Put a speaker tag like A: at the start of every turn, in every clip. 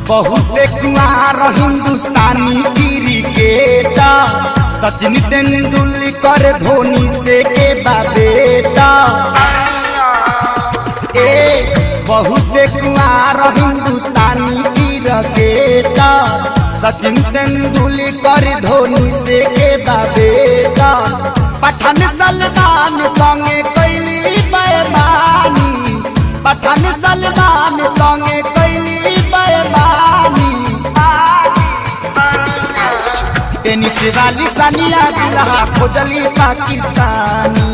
A: बहुत कुआर हिंदुस्तानी क्रिकेटर सचिन तेंदुलकर धोनी से के बेटा। बहुत कुआर हिंदुस्तानी क्रिकेटर सचिन तेंदुलकर धोनी से के बेटा। पठान सलमान संगे कैली बेईमानी, पठान सलमान संगे कैली बेईमानी। टेनिस वाली सानिया दुल्हा खोजली पाकिस्तानी,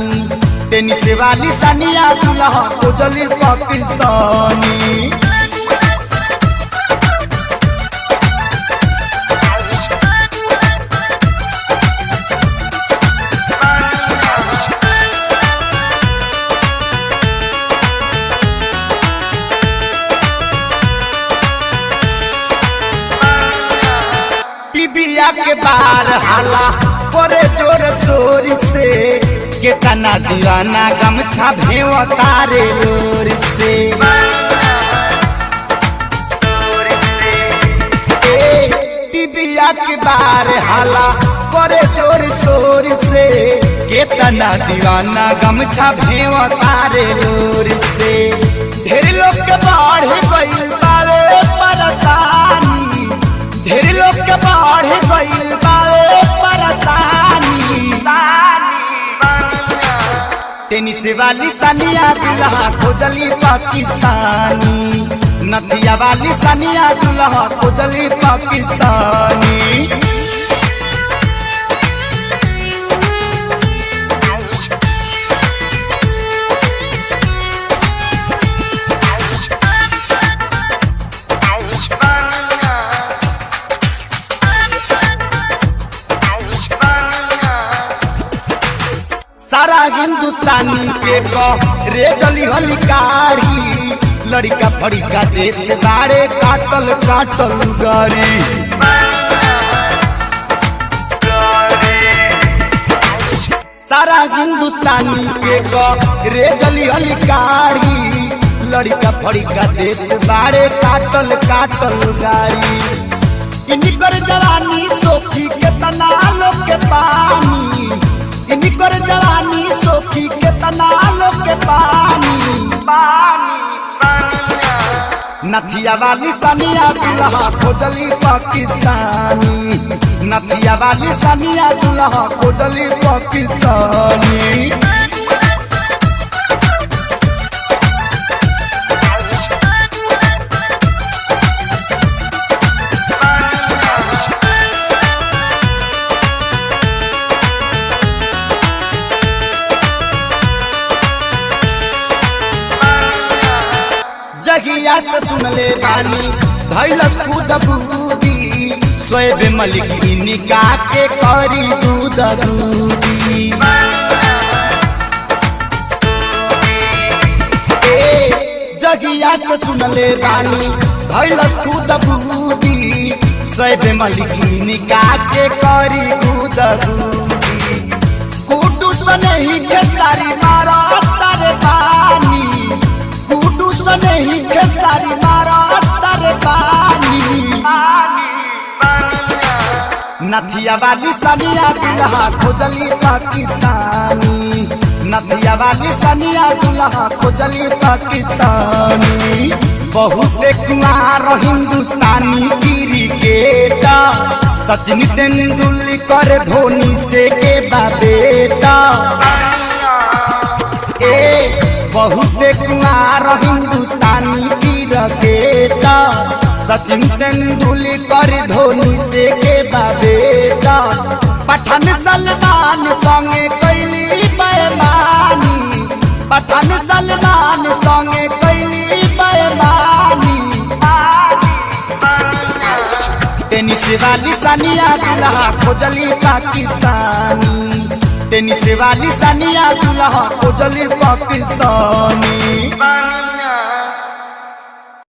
A: टेनिस वाली सानिया दुल्हा खोजली पाकिस्तानी। टीबिया के बार हाला करे जोर शोर से, केतना दीवाना गमछा भेव तारे लोर से। टीबिया के बार हाला करे जोर शोर से, केतना दीवाना गमछा भेव तारे लोर से। ढेर लोग के बढ़ गइल बावे परेशानी, ढेर लोग के बढ़ गइल बावे परेशानी। टेनिस वाली सानिया दुल्हा खोजली पाकिस्तानी, नथिया वाली सानिया दुल्हा खोजली पाकिस्तानी। सारा हिंदुस्तानी के रे गली हली काढ़ी, लड़का फड़िका देश बाड़े काटल काटल गारी। सारा हिंदुस्तानी के रे गली हली काढ़ी, लड़का फड़िका देश बाड़े काटल काटल गारी। इनकर जवानी सोखी केतना लोग के पानी, इनकर जवानी सोखी केतना लोग के पानी। नथिया वाली सानिया दुल्हा खोजली पाकिस्तानी, नथिया वाली सानिया दुल्हा खोजली पाकिस्तानी। जगिया से सुनले बानी धैलस खुद बूदी, शोएब मलिक इनका के करी दूध दूदी। जगिया से सुनले बानी धैलस खुद बूदी, शोएब मलिक इनका के करी दूध दूदी। कुटू सनही के सारी मारा तारे पानी, कुटू सनही के सारी मारा तारे पानी। नथिया वाली सानिया दुल्हा खोजली पाकिस्तानी, नथिया वाली सानिया दुल्हा खोजली पाकिस्तानी। बहुत कुआर हिंदुस्तानी क्रिकेटर सचिन तेंदुलकर धोनी से के बेटा। बहुत कुआर हिंदुस्तानी क्रिकेटर सचिन तेंदुलकर धोनी से के बेटा। पठान सलमान संगे कैली बेईमानी, पठान सलमान संगे कैली बेईमानी। टेनिस वाली सानिया दुल्हा खोजली पाकिस्तानी, टेनिस वाली सानिया दुल्हा खोजली पाकिस्तानी।